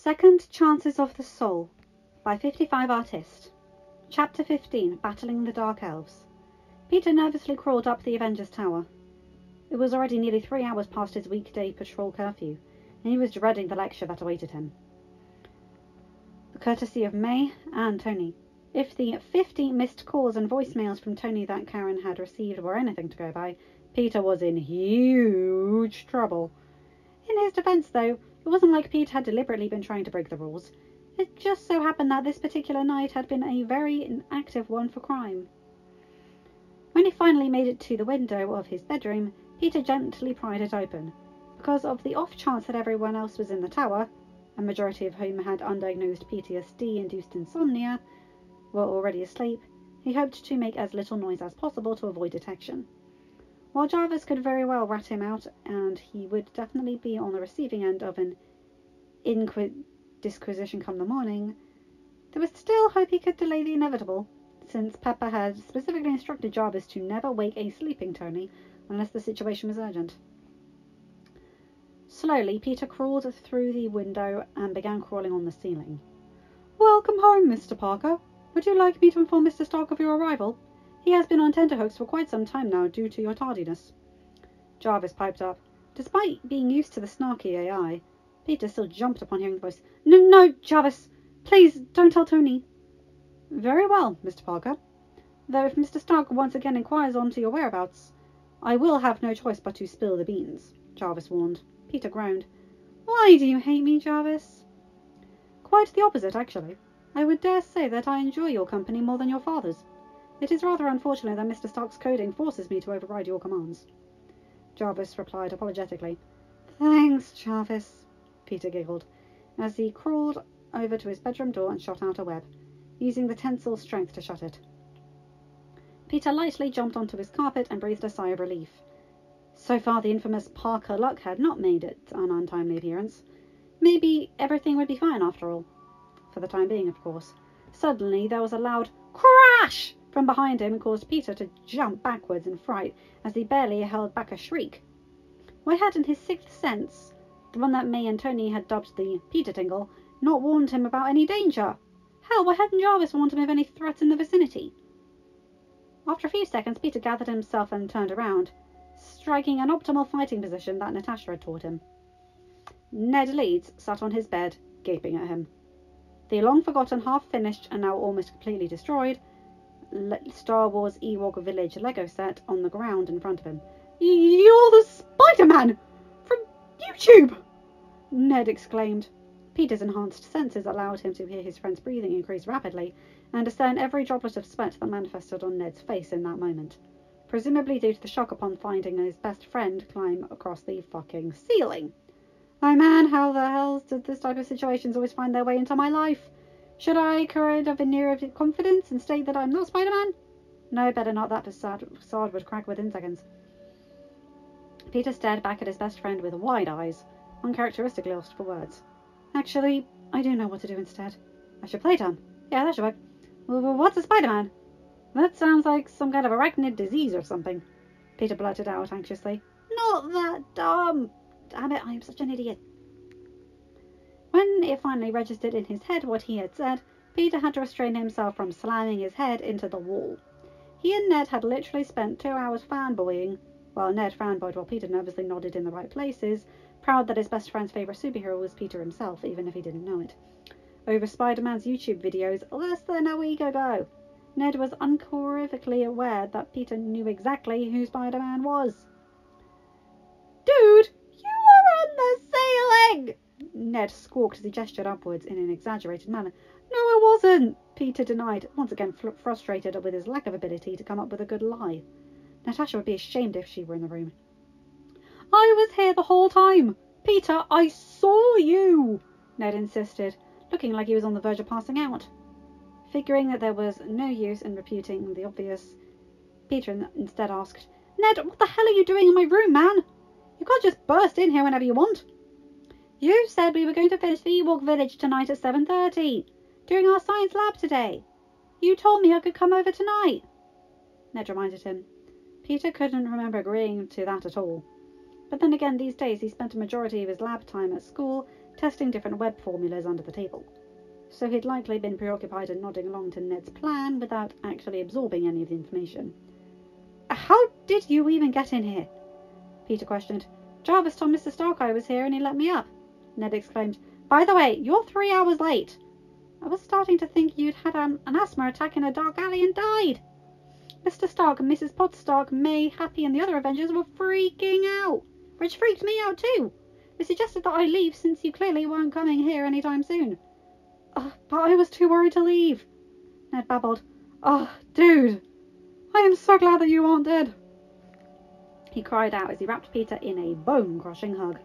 Second Chances of the Soul by 55artix. Chapter 15, Battling the Dark Elves. Peter nervously crawled up the Avengers Tower. It was already nearly 3 hours past his weekday patrol curfew, and he was dreading the lecture that awaited him. Courtesy of May and Tony. If the 50 missed calls and voicemails from Tony that Karen had received were anything to go by, Peter was in huge trouble. In his defence, though, it wasn't like Pete had deliberately been trying to break the rules. It just so happened that this particular night had been a very active one for crime. When he finally made it to the window of his bedroom, Peter gently pried it open. Because of the off chance that everyone else was in the tower, a majority of whom had undiagnosed PTSD-induced insomnia, were already asleep, he hoped to make as little noise as possible to avoid detection. While Jarvis could very well rat him out, and he would definitely be on the receiving end of an disquisition come the morning, there was still hope he could delay the inevitable, since Pepper had specifically instructed Jarvis to never wake a sleeping Tony unless the situation was urgent. Slowly, Peter crawled through the window and began crawling on the ceiling. "Welcome home, Mr. Parker. Would you like me to inform Mr. Stark of your arrival? He has been on tenterhooks for quite some time now due to your tardiness." Jarvis piped up. Despite being used to the snarky AI, Peter still jumped upon hearing the voice. No, Jarvis! Please, don't tell Tony." "Very well, Mr. Parker. Though if Mr. Stark once again inquires onto your whereabouts, I will have no choice but to spill the beans," Jarvis warned. Peter groaned. "Why do you hate me, Jarvis?" "Quite the opposite, actually. I would dare say that I enjoy your company more than your father's. It is rather unfortunate that Mr. Stark's coding forces me to override your commands." Jarvis replied apologetically. "Thanks, Jarvis," Peter giggled, as he crawled over to his bedroom door and shot out a web, using the tensile strength to shut it. Peter lightly jumped onto his carpet and breathed a sigh of relief. So far the infamous Parker Luck had not made it an untimely appearance. Maybe everything would be fine after all. For the time being, of course. Suddenly there was a loud crash from behind him and caused Peter to jump backwards in fright as he barely held back a shriek. Why hadn't his sixth sense, the one that May and Tony had dubbed the Peter Tingle, not warned him about any danger? Hell, why hadn't Jarvis warned him of any threats in the vicinity? After a few seconds, Peter gathered himself and turned around, striking an optimal fighting position that Natasha had taught him. Ned Leeds sat on his bed, gaping at him. The long-forgotten, half-finished, and now almost completely destroyed Star Wars Ewok Village Lego set on the ground in front of him. "You're the Spider-Man! From YouTube!" Ned exclaimed. Peter's enhanced senses allowed him to hear his friend's breathing increase rapidly and discern every droplet of sweat that manifested on Ned's face in that moment, presumably due to the shock upon finding his best friend climb across the fucking ceiling. Oh man, how the hell did this type of situations always find their way into my life? Should I create a veneer of confidence and state that I'm not Spider-Man? No, better not. That facade would crack within seconds. Peter stared back at his best friend with wide eyes, uncharacteristically lost for words. "Actually, I do know what to do instead. I should play dumb. Yeah, that should work. Well, what's a Spider-Man?" "That sounds like some kind of arachnid disease or something," Peter blurted out anxiously. "Not that dumb! Damn it, I am such an idiot." When it finally registered in his head what he had said, Peter had to restrain himself from slamming his head into the wall. He and Ned had literally spent 2 hours fanboying, while Ned fanboyed while Peter nervously nodded in the right places, proud that his best friend's favourite superhero was Peter himself, even if he didn't know it. Over Spider-Man's YouTube videos less than a week ago, Ned was unequivocally aware that Peter knew exactly who Spider-Man was. "Dude, you were on the ceiling!" Ned squawked as he gestured upwards in an exaggerated manner. "No, I wasn't," Peter denied, once again frustrated with his lack of ability to come up with a good lie. Natasha would be ashamed if she were in the room. "I was here the whole time! Peter, I saw you!" Ned insisted, looking like he was on the verge of passing out. Figuring that there was no use in repeating the obvious, Peter instead asked, "Ned, what the hell are you doing in my room, man? You can't just burst in here whenever you want." "You said we were going to finish the Ewok Village tonight at 7:30, during our science lab today. You told me I could come over tonight," Ned reminded him. Peter couldn't remember agreeing to that at all. But then again, these days he spent a majority of his lab time at school, testing different web formulas under the table. So he'd likely been preoccupied in nodding along to Ned's plan without actually absorbing any of the information. "How did you even get in here?" Peter questioned. "Jarvis told Mr. Stark I was here and he let me up," Ned exclaimed. "By the way, you're 3 hours late. I was starting to think you'd had an asthma attack in a dark alley and died. Mr. Stark and Mrs. Pottstark, May, Happy and the other Avengers were freaking out, which freaked me out too. They suggested that I leave since you clearly weren't coming here anytime soon." But I was too worried to leave," Ned babbled. Dude, I am so glad that you aren't dead," he cried out as he wrapped Peter in a bone-crushing hug.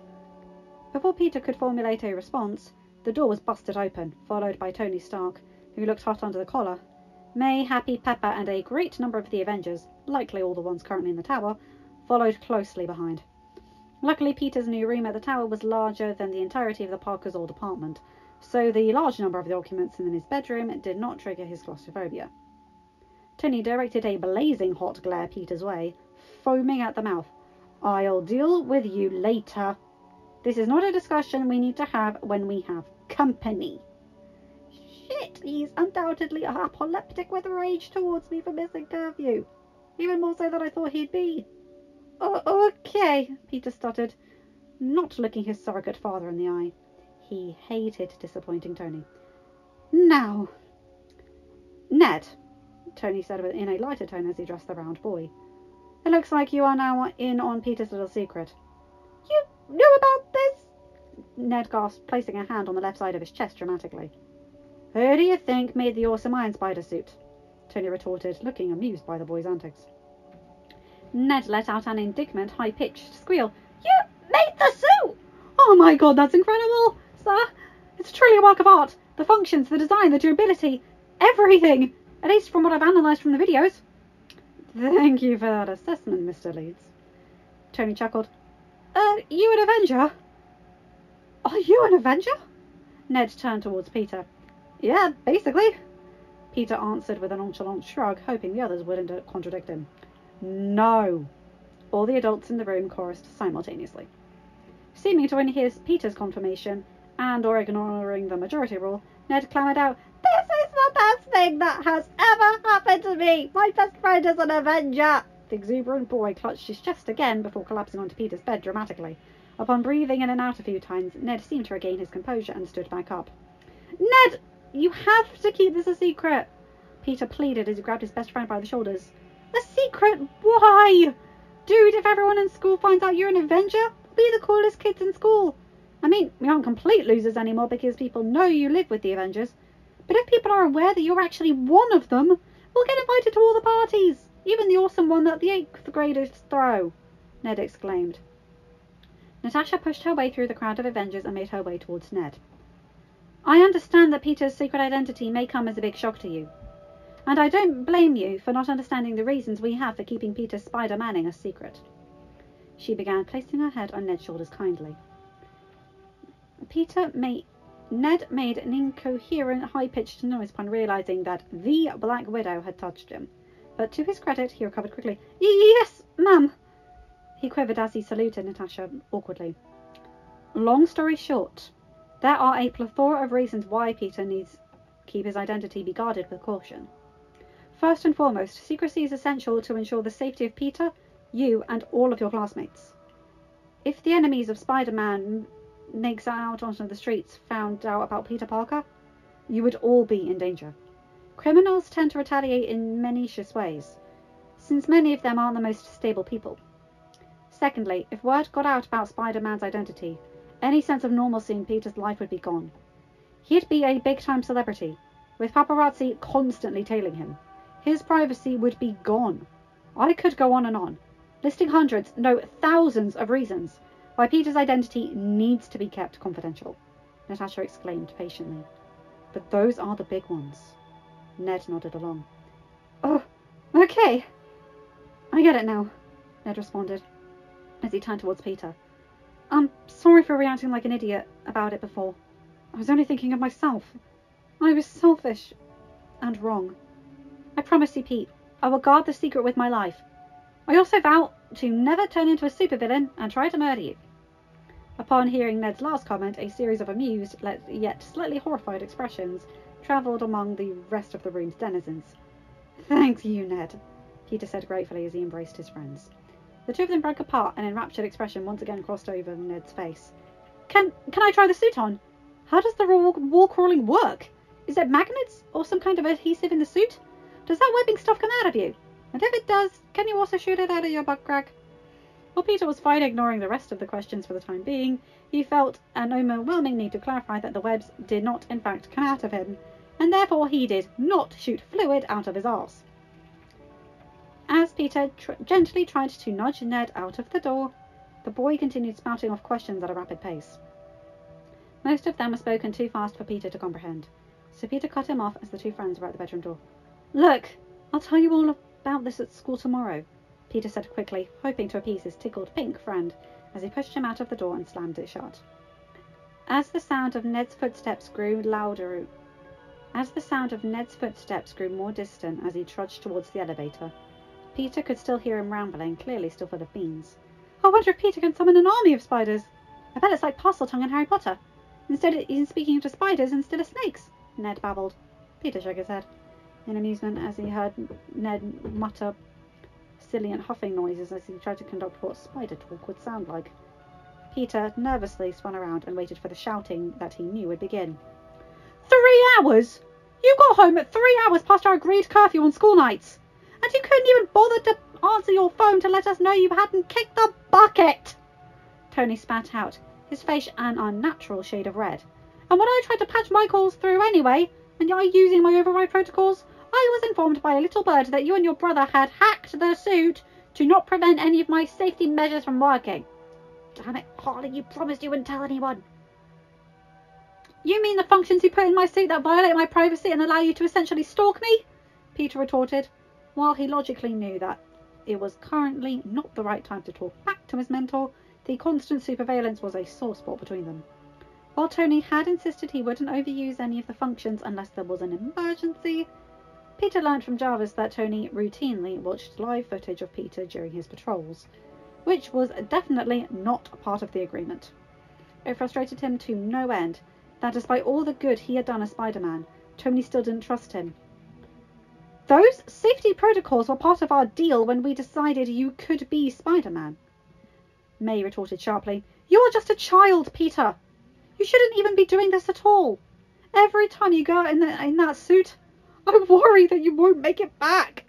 Before Peter could formulate a response, the door was busted open, followed by Tony Stark, who looked hot under the collar. May, Happy, Pepper, and a great number of the Avengers, likely all the ones currently in the tower, followed closely behind. Luckily, Peter's new room at the tower was larger than the entirety of the Parkers' old apartment, so the large number of the occupants in his bedroom did not trigger his claustrophobia. Tony directed a blazing hot glare Peter's way, foaming at the mouth. "I'll deal with you later. This is not a discussion we need to have when we have company." Shit, he's undoubtedly apoplectic with rage towards me for missing curfew. Even more so than I thought he'd be. Okay, Peter stuttered, not looking his surrogate father in the eye. He hated disappointing Tony. "Now, Ned," Tony said in a lighter tone as he addressed the round boy, "it looks like you are now in on Peter's little secret." "You knew about this?" Ned gasped, placing a hand on the left side of his chest dramatically. "Who do you think made the awesome Iron Spider suit?" Tony retorted, looking amused by the boy's antics. Ned let out an indignant, high-pitched squeal. "You made the suit!" "Oh my god, that's incredible, sir! It's truly a work of art. The functions, the design, the durability, everything! At least from what I've analysed from the videos." "Thank you for that assessment, Mr. Leeds." Tony chuckled. You an Avenger?" "Are you an Avenger?" Ned turned towards Peter. "Yeah, basically," Peter answered with a nonchalant shrug, hoping the others wouldn't contradict him. "No," all the adults in the room chorused simultaneously. Seeming to hear Peter's confirmation, and or ignoring the majority rule, Ned clamoured out, "This is the best thing that has ever happened to me! My best friend is an Avenger!" The exuberant boy clutched his chest again before collapsing onto Peter's bed dramatically. Upon breathing in and out a few times, Ned seemed to regain his composure and stood back up. "Ned, you have to keep this a secret," Peter pleaded as he grabbed his best friend by the shoulders. "A secret? Why? Dude, if everyone in school finds out you're an Avenger, we'll be the coolest kids in school. I mean, we aren't complete losers anymore because people know you live with the Avengers. But if people are aware that you're actually one of them, we'll get invited to all the parties, even the awesome one that the 8th graders throw," Ned exclaimed. Natasha pushed her way through the crowd of Avengers and made her way towards Ned. "I understand that Peter's secret identity may come as a big shock to you. And I don't blame you for not understanding the reasons we have for keeping Peter's Spider-Manning a secret." She began placing her head on Ned's shoulders kindly. Ned made an incoherent, high-pitched noise upon realizing that the Black Widow had touched him. But to his credit, he recovered quickly. "Yes, ma'am." He quivered as he saluted Natasha awkwardly. "Long story short, there are a plethora of reasons why Peter needs to keep his identity be guarded with caution. First and foremost, secrecy is essential to ensure the safety of Peter, you, and all of your classmates. If the enemies of Spider-Man makes out onto the streets found out about Peter Parker, you would all be in danger. Criminals tend to retaliate in malicious ways, since many of them aren't the most stable people. Secondly, if word got out about Spider-Man's identity, any sense of normalcy in Peter's life would be gone. He'd be a big-time celebrity, with paparazzi constantly tailing him. His privacy would be gone. I could go on, listing hundreds, no, thousands of reasons why Peter's identity needs to be kept confidential," Natasha exclaimed patiently. "But those are the big ones." Ned nodded along. "Oh, okay. I get it now," Ned responded, as he turned towards Peter. "I'm sorry for reacting like an idiot about it before. I was only thinking of myself. I was selfish and wrong. I promise you, Pete, I will guard the secret with my life. I also vow to never turn into a supervillain and try to murder you." Upon hearing Ned's last comment, a series of amused, yet slightly horrified expressions travelled among the rest of the room's denizens. Thank you, Ned, Peter said gratefully as he embraced his friends. The two of them broke apart, and an enraptured expression once again crossed over Ned's face. Can I try the suit on? How does the wall crawling work? Is it magnets or some kind of adhesive in the suit? Does that webbing stuff come out of you? And if it does, can you also shoot it out of your butt crack? While Peter was fine ignoring the rest of the questions for the time being, he felt an overwhelming need to clarify that the webs did not in fact come out of him, and therefore he did not shoot fluid out of his arse. As Peter gently tried to nudge Ned out of the door, the boy continued spouting off questions at a rapid pace. Most of them were spoken too fast for Peter to comprehend, so Peter cut him off as the two friends were at the bedroom door. Look, I'll tell you all about this at school tomorrow, Peter said quickly, hoping to appease his tickled pink friend as he pushed him out of the door and slammed it shut. As the sound of Ned's footsteps grew more distant as he trudged towards the elevator, Peter could still hear him rambling, clearly still full of beans. I wonder if Peter can summon an army of spiders. I bet it's like Parseltongue and Harry Potter. Instead, he's speaking to spiders instead of snakes, Ned babbled. Peter shook his head in amusement as he heard Ned mutter silly and huffing noises as he tried to conduct what spider talk would sound like. Peter nervously spun around and waited for the shouting that he knew would begin. 3 hours? You got home at 3 hours past our agreed curfew on school nights, and you couldn't even bother to answer your phone to let us know you hadn't kicked the bucket! Tony spat out, his face an unnatural shade of red. And when I tried to patch my calls through anyway, and you're using my override protocols, I was informed by a little bird that you and your brother had hacked the suit to not prevent any of my safety measures from working. Damn it, Harley, you promised you wouldn't tell anyone. You mean the functions you put in my suit that violate my privacy and allow you to essentially stalk me? Peter retorted, while he logically knew that it was currently not the right time to talk back to his mentor. The constant surveillance was a sore spot between them. While Tony had insisted he wouldn't overuse any of the functions unless there was an emergency, Peter learned from Jarvis that Tony routinely watched live footage of Peter during his patrols, which was definitely not part of the agreement. It frustrated him to no end that despite all the good he had done as Spider-Man, Tony still didn't trust him. Those safety protocols were part of our deal when we decided you could be Spider-Man, May retorted sharply. You are just a child, Peter. You shouldn't even be doing this at all. Every time you go out in that suit, I worry that you won't make it back,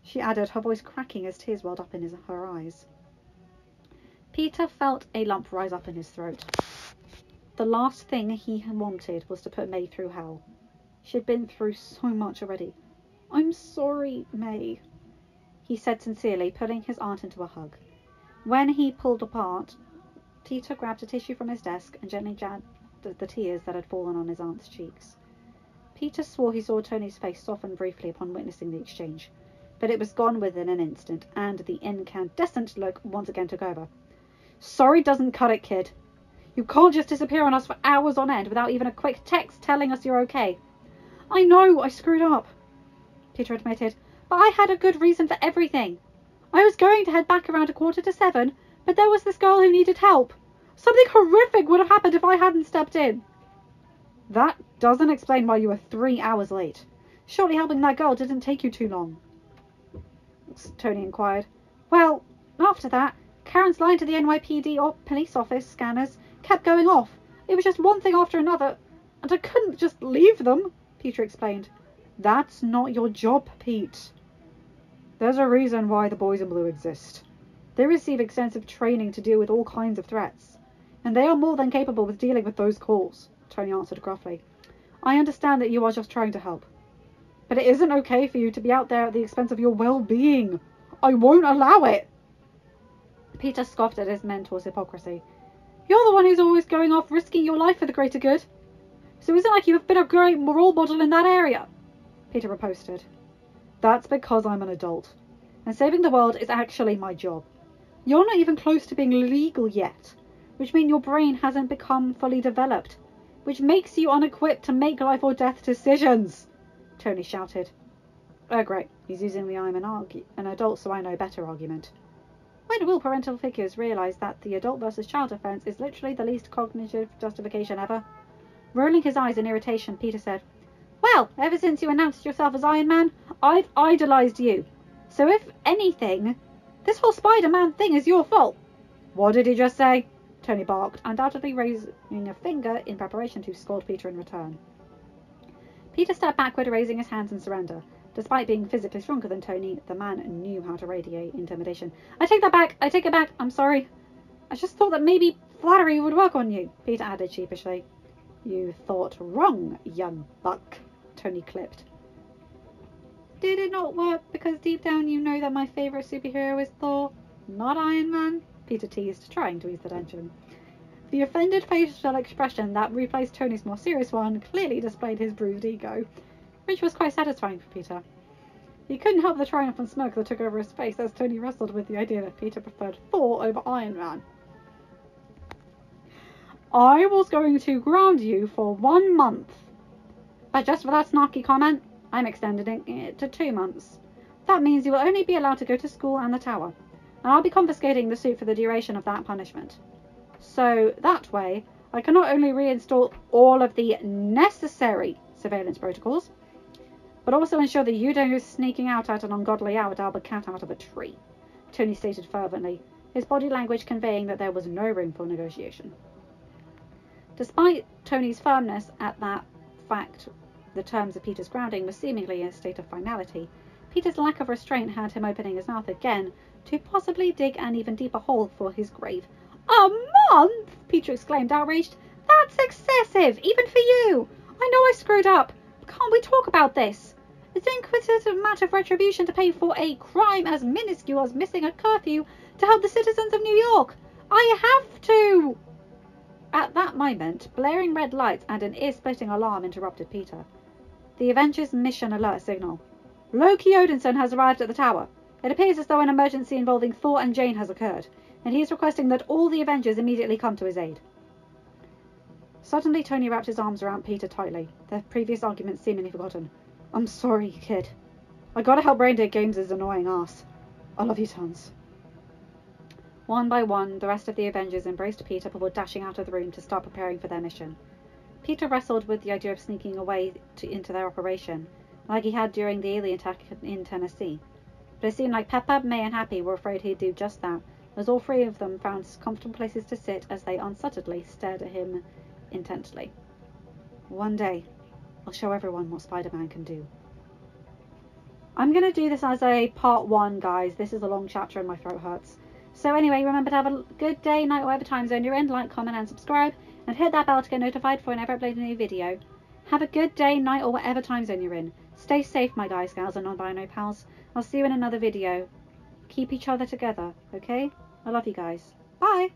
she added, her voice cracking as tears welled up in her eyes. Peter felt a lump rise up in his throat. The last thing he wanted was to put May through hell. She had been through so much already. I'm sorry, May, he said sincerely, pulling his aunt into a hug. When he pulled apart, Peter grabbed a tissue from his desk and gently jabbed the tears that had fallen on his aunt's cheeks. Peter swore he saw Tony's face soften briefly upon witnessing the exchange, but it was gone within an instant, and the incandescent look once again took over. Sorry doesn't cut it, kid. You can't just disappear on us for hours on end without even a quick text telling us you're okay. I know, I screwed up, Peter admitted, but I had a good reason for everything. I was going to head back around 6:45, but there was this girl who needed help. Something horrific would have happened if I hadn't stepped in. That doesn't explain why you were 3 hours late. Surely helping that girl didn't take you too long, Tony inquired. Well, after that, Karen's line to the NYPD or police office scanners kept going off. It was just one thing after another, and I couldn't just leave them, Peter explained. That's not your job, Pete. There's a reason why the boys in blue exist. They receive extensive training to deal with all kinds of threats, and they are more than capable with dealing with those calls, Tony answered gruffly. I understand that you are just trying to help, but it isn't okay for you to be out there at the expense of your well-being. I won't allow it. Peter scoffed at his mentor's hypocrisy. You're the one who's always going off risking your life for the greater good. So isn't it like you've been a great role model in that area? Peter riposted. That's because I'm an adult, and saving the world is actually my job. You're not even close to being legal yet, which means your brain hasn't become fully developed, which makes you unequipped to make life or death decisions, Tony shouted. Oh great, he's using the I'm an adult so I know better argument. When will parental figures realise that the adult versus child offence is literally the least cognitive justification ever? Rolling his eyes in irritation, Peter said, "Well, ever since you announced yourself as Iron Man, I've idolised you. So if anything, this whole Spider-Man thing is your fault." "What did he just say?" Tony barked, undoubtedly raising a finger in preparation to scold Peter in return. Peter stepped backward, raising his hands in surrender. Despite being physically stronger than Tony, the man knew how to radiate intimidation. "I take that back. I take it back. I'm sorry. I just thought that maybe flattery would work on you," Peter added sheepishly. "You thought wrong, young buck," Tony clipped. "Did it not work because deep down you know that my favourite superhero is Thor, not Iron Man?" Peter teased, trying to ease the tension. The offended facial expression that replaced Tony's more serious one clearly displayed his bruised ego, which was quite satisfying for Peter. He couldn't help the triumphant smirk that took over his face as Tony wrestled with the idea that Peter preferred Thor over Iron Man. "I was going to ground you for 1 month. But just for that snarky comment, I'm extending it to 2 months. That means you will only be allowed to go to school and the tower, and I'll be confiscating the suit for the duration of that punishment. So that way, I can not only reinstall all of the necessary surveillance protocols, but also ensure that you don't go sneaking out at an ungodly hour to help a cat out of a tree," Tony stated fervently, his body language conveying that there was no room for negotiation. Despite Tony's firmness at that fact, the terms of Peter's grounding were seemingly in a state of finality. Peter's lack of restraint had him opening his mouth again to possibly dig an even deeper hole for his grave. "A month!" Peter exclaimed, outraged. "That's excessive, even for you. I know I screwed up. Can't we talk about this? It's an inquisitive amount of retribution to pay for a crime as minuscule as missing a curfew to help the citizens of New York. I have to!" At that moment, blaring red lights and an ear-splitting alarm interrupted Peter. The Avengers Mission Alert signal. "Loki Odinson has arrived at the tower. It appears as though an emergency involving Thor and Jane has occurred, and he is requesting that all the Avengers immediately come to his aid." Suddenly, Tony wrapped his arms around Peter tightly, their previous argument seemingly forgotten. "I'm sorry, kid. I gotta help Reindeer Games' annoying ass. I love you tons." One by one, the rest of the Avengers embraced Peter before dashing out of the room to start preparing for their mission. Peter wrestled with the idea of sneaking away into their operation, like he had during the alien attack in Tennessee. But it seemed like Pepper, May and Happy were afraid he'd do just that, as all 3 of them found comfortable places to sit as they unsuttedly stared at him intently. "One day, I'll show everyone what Spider-Man can do." I'm going to do this as a part 1, guys. This is a long chapter and my throat hurts. So anyway, remember to have a good day, night, whatever time zone you're in. Like, comment and subscribe, and hit that bell to get notified for whenever I upload a new video. Have a good day, night, or whatever time zone you're in. Stay safe, my guys, gals, and non-binary pals. I'll see you in another video. Keep each other together, okay? I love you guys. Bye!